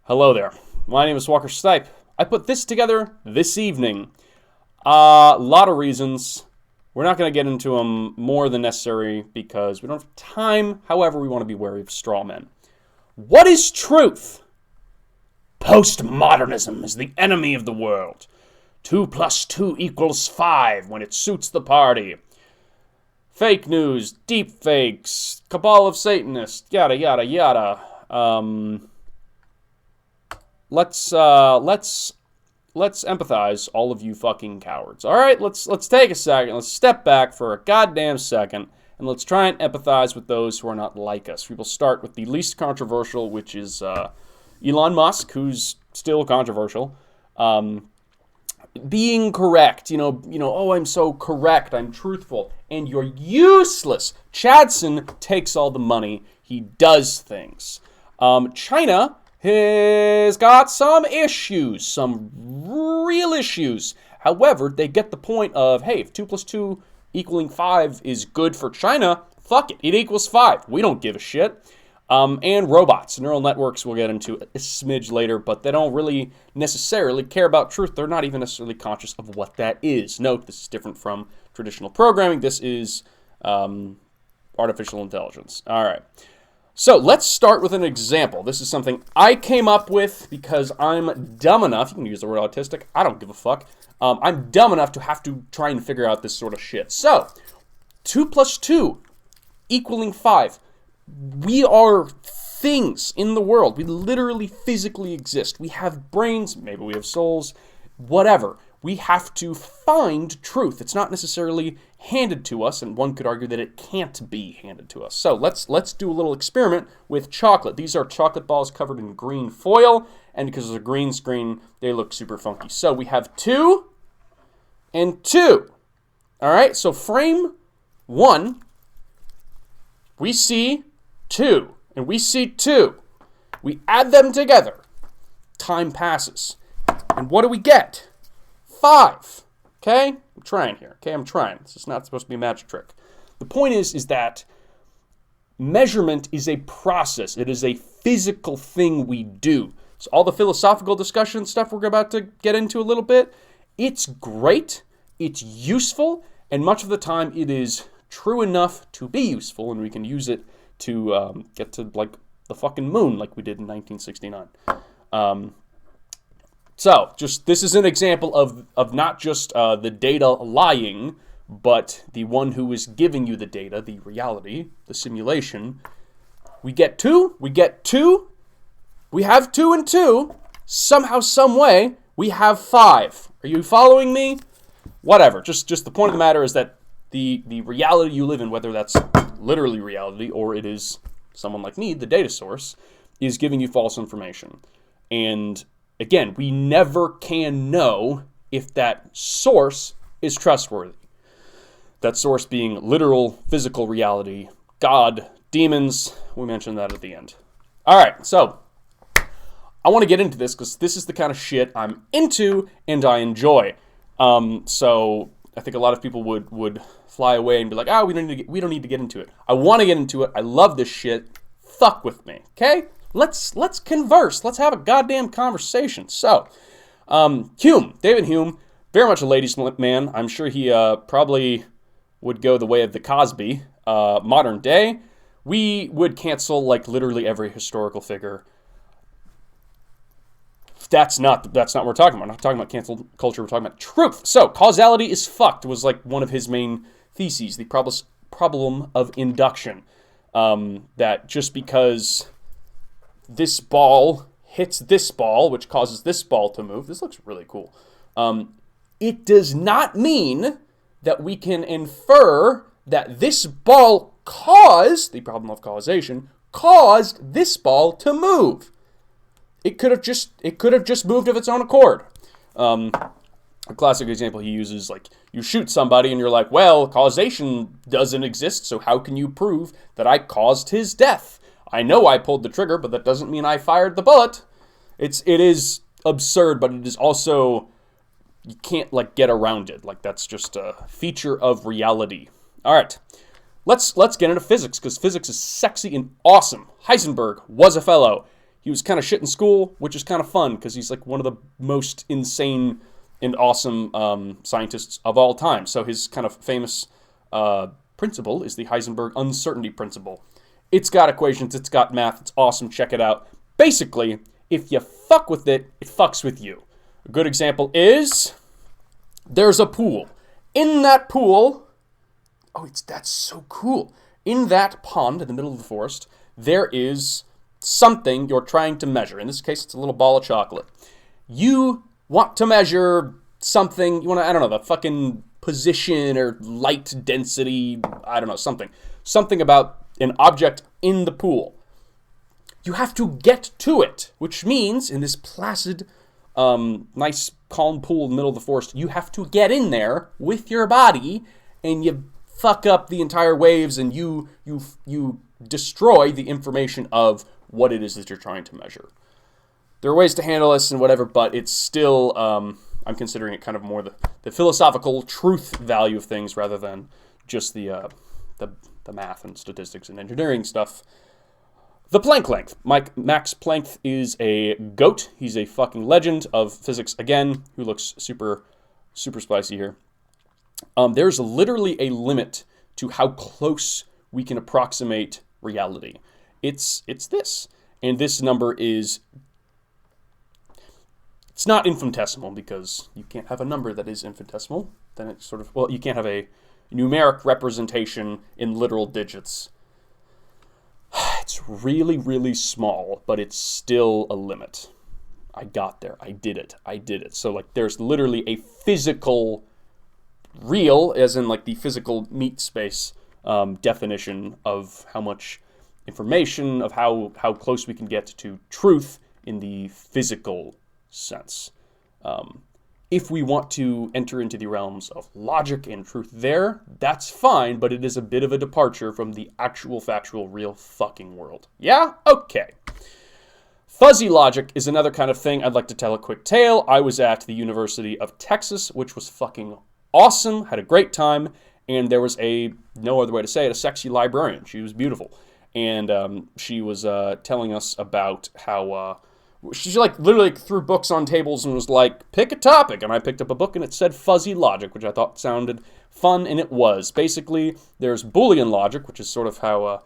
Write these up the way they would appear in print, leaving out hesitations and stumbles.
Hello there. My name is Walker Stipe. I put this together this evening. A lot of reasons. We're not going to get into them more than necessary because we don't have time. However, we want to be wary of straw men. What is truth? Post-modernism is the enemy of the world. 2 + 2 = 5 when it suits the party. Fake news, deep fakes, cabal of Satanists, yada, yada, yada. Let's empathize, all of you fucking cowards. All right, let's take a second. Let's step back for a goddamn second, and let's try and empathize with those who are not like us. We will start with the least controversial, which is Elon Musk, who's still controversial. Being correct, oh, I'm so correct, I'm truthful, and you're useless. Chadson takes all the money. He does things. China has got some issues, some real issues. However, they get the point of, hey, if 2 + 2 = 5 is good for China, fuck it, it equals 5. We don't give a shit. And robots, neural networks, we'll get into a smidge later, but they don't really necessarily care about truth. They're not even necessarily conscious of what that is. Note, this is different from traditional programming. This is artificial intelligence. All right. So let's start with an example. This is something I came up with because I'm dumb enough. You can use the word autistic. I don't give a fuck. I'm dumb enough to have to try and figure out this sort of shit. So 2 + 2 = 5. We are things in the world. We literally physically exist. We have brains. Maybe we have souls. Whatever. We have to find truth. It's not necessarily handed to us, and one could argue that it can't be handed to us. So let's do a little experiment with chocolate. These are chocolate balls covered in green foil, and because of the green screen, they look super funky. So we have 2 and 2. All right, so frame 1, we see 2, and we see 2. We add them together. Time passes. And what do we get? 5. Okay? I'm trying here. Okay, I'm trying. This is not supposed to be a magic trick. The point is that measurement is a process. It is a physical thing we do. So all the philosophical discussion stuff we're about to get into a little bit, it's great, it's useful, and much of the time it is true enough to be useful, and we can use it to get to, like, the fucking moon like we did in 1969. So, this is an example of not just the data lying, but the one who is giving you the data, the reality, the simulation. We get 2, we have 2 and 2, somehow, some way, we have 5. Are you following me? Whatever, just the point of the matter is that the reality you live in, whether that's literally reality or it is someone like me, the data source, is giving you false information. And again, we never can know if that source is trustworthy. That source being literal, physical reality, God, demons. We mentioned that at the end. All right, so I want to get into this because this is the kind of shit I'm into and I enjoy. So I think a lot of people would fly away and be like, we don't need to get into it. I want to get into it. I love this shit. Fuck with me, okay? Let's converse. Let's have a goddamn conversation. So, David Hume, very much a ladies' man. I'm sure he probably would go the way of the Cosby. Modern day, we would cancel like literally every historical figure. That's not what we're talking about. We're not talking about cancel culture. We're talking about truth. So, causality is fucked was like one of his main theses. The problem of induction. That just because this ball hits this ball, which causes this ball to move. This looks really cool. It does not mean that we can infer that this ball the problem of causation, caused this ball to move. It could have just moved of its own accord. A classic example he uses, like, you shoot somebody and you're like, well, causation doesn't exist, so how can you prove that I caused his death? I know I pulled the trigger, but that doesn't mean I fired the bullet. It is absurd, but it is also, you can't, like, get around it. Like, that's just a feature of reality. All right, let's get into physics, because physics is sexy and awesome. Heisenberg was a fellow. He He was kind of shit in school, which is kind of fun because he's like one of the most insane and awesome scientists of all time. So his kind of famous principle is the Heisenberg uncertainty principle. It's got equations, it's got math, it's awesome, check it out. Basically, if you fuck with it, it fucks with you. A good example is, there's a pool. In that pool, that's so cool. In that pond in the middle of the forest, there is something you're trying to measure. In this case, it's a little ball of chocolate. You want to measure something, you want to, I don't know, the fucking position or light density, I don't know, something. Something about an object in the pool. You have to get to it, which means in this placid, nice, calm pool in the middle of the forest, you have to get in there with your body, and you fuck up the entire waves, and you destroy the information of what it is that you're trying to measure. There are ways to handle this and whatever, but it's still, I'm considering it kind of more the philosophical truth value of things rather than just the math and statistics and engineering stuff. The Planck Length. Max Planck is a goat. He's a fucking legend of physics, again, who looks super, super spicy here. There's literally a limit to how close we can approximate reality. It's this. And this number is... It's not infinitesimal, because you can't have a number that is infinitesimal. Then it's sort of... Well, you can't have a numeric representation in literal digits. It's really, really small, but it's still a limit. I got there. I did it. So, like, there's literally a physical, real, as in, like, the physical meat space definition of how much information, of how close we can get to truth in the physical sense. If we want to enter into the realms of logic and truth there, that's fine, but it is a bit of a departure from the actual, factual, real fucking world. Yeah? Okay. Fuzzy logic is another kind of thing. I'd like to tell a quick tale. I was at the University of Texas, which was fucking awesome, had a great time, and there was no other way to say it, a sexy librarian. She was beautiful. And she was telling us about how... She literally threw books on tables and was like, pick a topic. And I picked up a book and it said fuzzy logic, which I thought sounded fun, and it was. Basically, there's Boolean logic, which is sort of how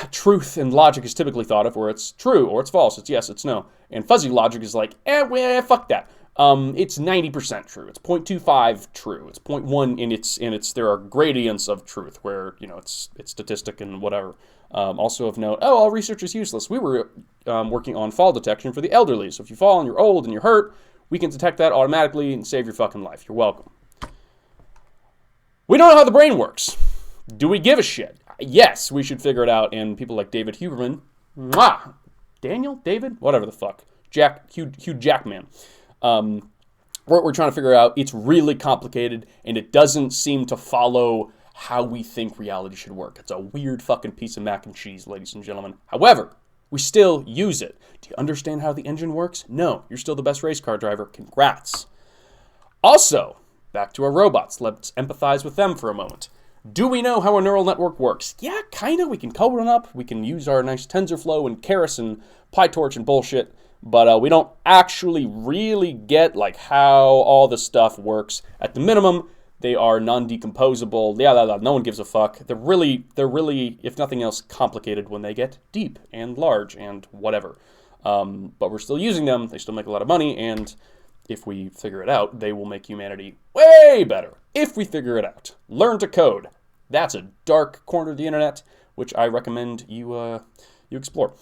truth and logic is typically thought of, where it's true or it's false, it's yes, it's no. And fuzzy logic is like, fuck that. It's 90% true. It's 0.25 true. It's 0.1, and it's there are gradients of truth where, it's statistic and whatever. Also of note, all research is useless. We were working on fall detection for the elderly. So if you fall and you're old and you're hurt, we can detect that automatically and save your fucking life. You're welcome. We don't know how the brain works. Do we give a shit? Yes, we should figure it out. And people like David Huberman, David, whatever the fuck, Hugh Jackman. We're trying to figure out. It's really complicated, and it doesn't seem to follow how we think reality should work. It's a weird fucking piece of mac and cheese, ladies and gentlemen. However, we still use it. Do you understand how the engine works? No, you're still the best race car driver. Congrats. Also, back to our robots. Let's empathize with them for a moment. Do we know how a neural network works? Yeah, kind of. We can code one up. We can use our nice TensorFlow and Keras and PyTorch and bullshit. But we don't actually really get how all this stuff works. At the minimum, they are non-decomposable. Yeah, no one gives a fuck. They're really, if nothing else, complicated when they get deep and large and whatever. But we're still using them. They still make a lot of money. And if we figure it out, they will make humanity way better. If we figure it out. Learn to code. That's a dark corner of the internet, which I recommend you explore.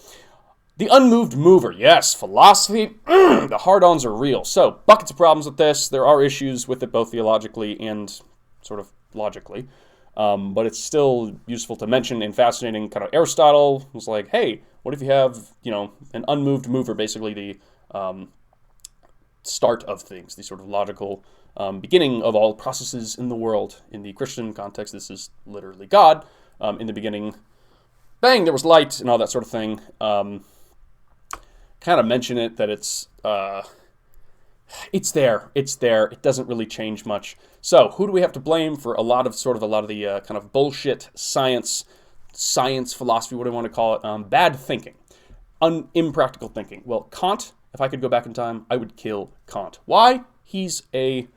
The unmoved mover. Yes, philosophy. The hard-ons are real. So, buckets of problems with this. There are issues with it both theologically and sort of logically. But it's still useful to mention and fascinating. Kind of Aristotle was like, hey, what if you have, an unmoved mover, basically the start of things, the sort of logical beginning of all processes in the world. In the Christian context, this is literally God. In the beginning, bang, there was light and all that sort of thing. Kind of mention it, that it's there. It doesn't really change much. So, who do we have to blame for a lot of the kind of bullshit science, philosophy, what do you want to call it? Bad thinking. impractical thinking. Well, Kant, if I could go back in time, I would kill Kant. Why? He's a,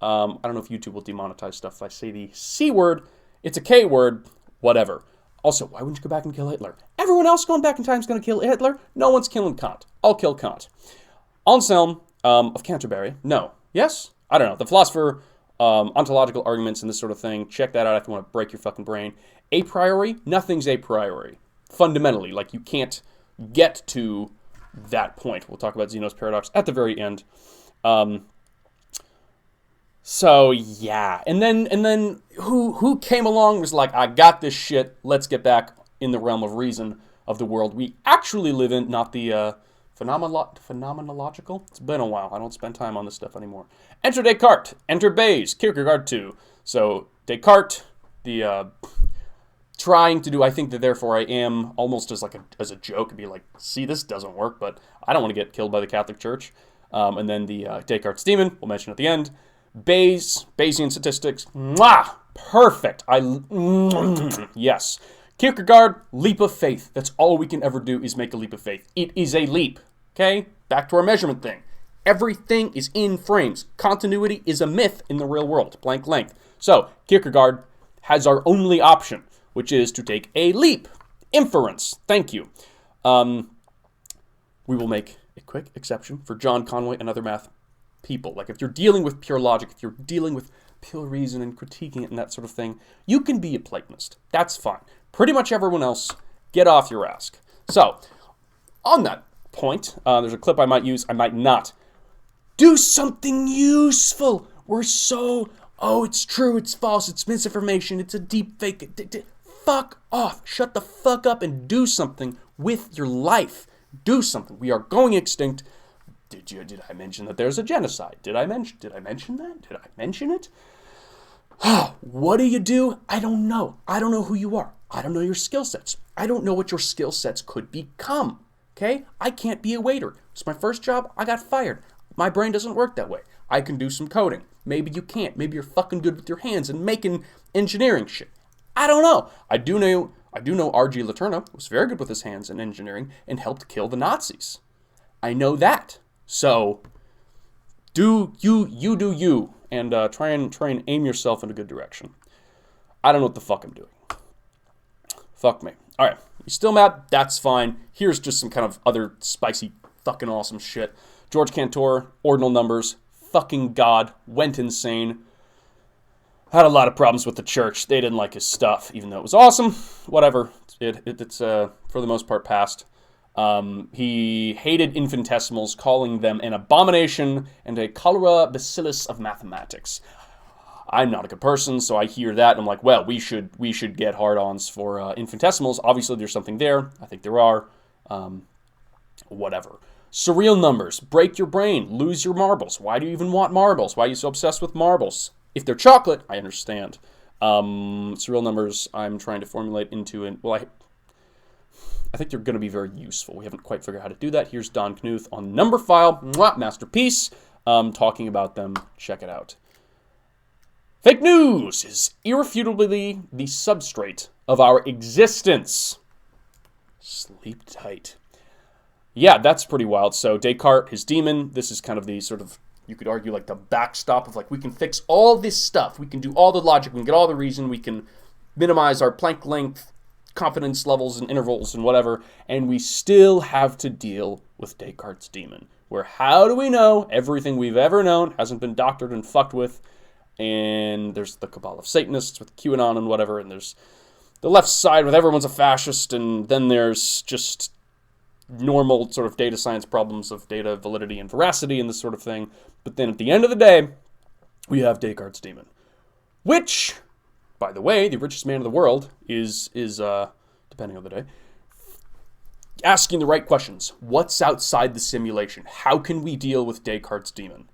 I don't know if YouTube will demonetize stuff if I say the C word. It's a K word, whatever. Also, why wouldn't you go back and kill Hitler? Everyone else going back in time is going to kill Hitler. No one's killing Kant. I'll kill Kant. Anselm of Canterbury. No. Yes? I don't know. The philosopher, ontological arguments and this sort of thing. Check that out if you want to break your fucking brain. A priori? Nothing's a priori. Fundamentally. Like, you can't get to that point. We'll talk about Zeno's paradox at the very end. So yeah, and then who came along and was like, I got this shit. Let's get back in the realm of reason of the world we actually live in, not the phenomenological. It's been a while. I don't spend time on this stuff anymore. Enter Descartes. Enter Bayes. Kierkegaard too. So Descartes, the trying to do, I think that therefore I am, almost as a joke, and be like, see, this doesn't work, but I don't want to get killed by the Catholic Church. And then the Descartes Demon, we'll mention at the end. Bayesian statistics, mwah, perfect. Yes. Kierkegaard, leap of faith. That's all we can ever do is make a leap of faith. It is a leap, okay? Back to our measurement thing. Everything is in frames. Continuity is a myth in the real world. Planck length. So, Kierkegaard has our only option, which is to take a leap. Inference. Thank you. We will make a quick exception for John Conway and other math people. Like, if you're dealing with pure logic, if you're dealing with pure reason and critiquing it and that sort of thing, you can be a Platonist. That's fine. Pretty much everyone else, get off your ass. So, on that point, there's a clip I might use, I might not. Do something useful. We're so, it's true, it's false, it's misinformation, it's a deep fake. Fuck off. Shut the fuck up and do something with your life. Do something. We are going extinct. Did I mention that there's a genocide? Did I mention that? Did I mention it? What do you do? I don't know. I don't know who you are. I don't know your skill sets. I don't know what your skill sets could become. Okay? I can't be a waiter. It's my first job. I got fired. My brain doesn't work that way. I can do some coding. Maybe you can't. Maybe you're fucking good with your hands and making engineering shit. I don't know. I do know R.G. Letourneau was very good with his hands in engineering and helped kill the Nazis. I know that. So, do you, and try and aim yourself in a good direction. I don't know what the fuck I'm doing. Fuck me. All right, you still mad? That's fine. Here's just some kind of other spicy, fucking awesome shit. George Cantor, ordinal numbers, fucking god, went insane. Had a lot of problems with the church. They didn't like his stuff, even though it was awesome. Whatever. It's for the most part passed. He hated infinitesimals, calling them an abomination and a cholera bacillus of mathematics. I'm not a good person, so I hear that and I'm like, well, we should get hard-ons for infinitesimals. Obviously, there's something there. I think there are. Whatever. Surreal numbers. Break your brain. Lose your marbles. Why do you even want marbles? Why are you so obsessed with marbles? If they're chocolate, I understand. Surreal numbers, I'm trying to formulate into I think they're going to be very useful. We haven't quite figured out how to do that. Here's Don Knuth on number file. Mwah, masterpiece. Talking about them. Check it out. Fake news is irrefutably the substrate of our existence. Sleep tight. Yeah, that's pretty wild. So Descartes, his demon, this is kind of the sort of, you could argue, like the backstop of like, we can fix all this stuff. We can do all the logic. We can get all the reason. We can minimize our Planck length confidence levels and intervals and whatever, and we still have to deal with Descartes' demon, where how do we know everything we've ever known hasn't been doctored and fucked with, and there's the cabal of Satanists with QAnon and whatever, and there's the left side with everyone's a fascist, and then there's just normal sort of data science problems of data validity and veracity and this sort of thing, but then at the end of the day, we have Descartes' demon, which, by the way, the richest man in the world is depending on the day, asking the right questions. What's outside the simulation? How can we deal with Descartes' demon?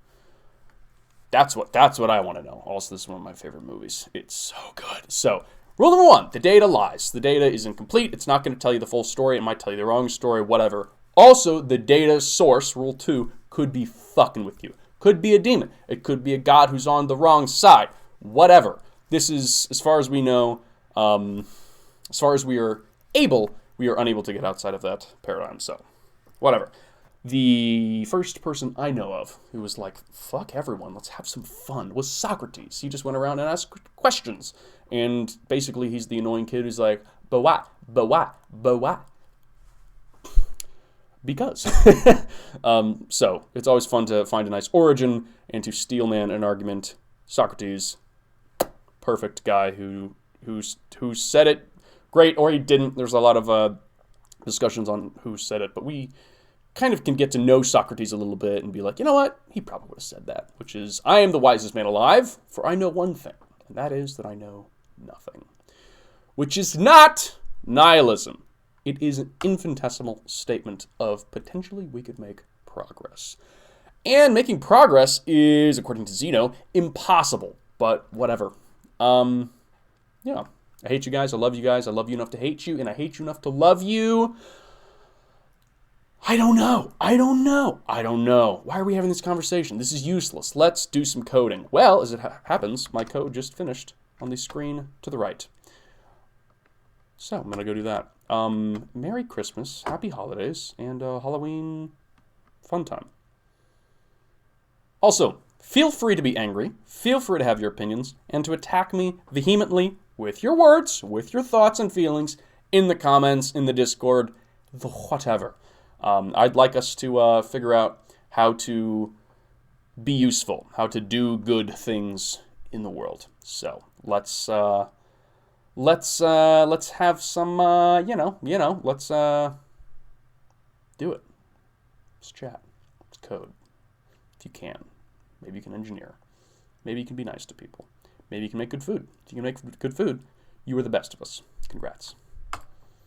That's what I want to know. Also, this is one of my favorite movies. It's so good. So, rule number 1, the data lies. The data is incomplete. It's not going to tell you the full story. It might tell you the wrong story, whatever. Also, the data source, rule 2, could be fucking with you. Could be a demon. It could be a god who's on the wrong side. Whatever. This is, as far as we know, as far as we are able, we are unable to get outside of that paradigm. So, whatever. The first person I know of who was like, fuck everyone, let's have some fun, was Socrates. He just went around and asked questions. And basically he's the annoying kid who's like, but why? But why? But why? Because. So, it's always fun to find a nice origin and to steel man an argument. Socrates, perfect guy who said it great, or he didn't. There's a lot of discussions on who said it, but we kind of can get to know Socrates a little bit and be like, you know what? He probably would have said that, which is, I am the wisest man alive, for I know one thing, and that is that I know nothing. Which is not nihilism. It is an infinitesimal statement of potentially we could make progress. And making progress is, according to Zeno, impossible, but whatever. Yeah. I hate you guys, I love you guys, I love you enough to hate you, and I hate you enough to love you. I don't know. Why are we having this conversation? This is useless. Let's do some coding. Well, as it happens, my code just finished on the screen to the right. So, I'm going to go do that. Merry Christmas, Happy Holidays, and Halloween fun time. Also, feel free to be angry, feel free to have your opinions, and to attack me vehemently with your words, with your thoughts and feelings, in the comments, in the Discord, the whatever. I'd like us to figure out how to be useful, how to do good things in the world. So let's have some let's do it. Let's chat. Let's code. If you can, maybe you can engineer. Maybe you can be nice to people. Maybe you can make good food. If you can make good food, you are the best of us. Congrats.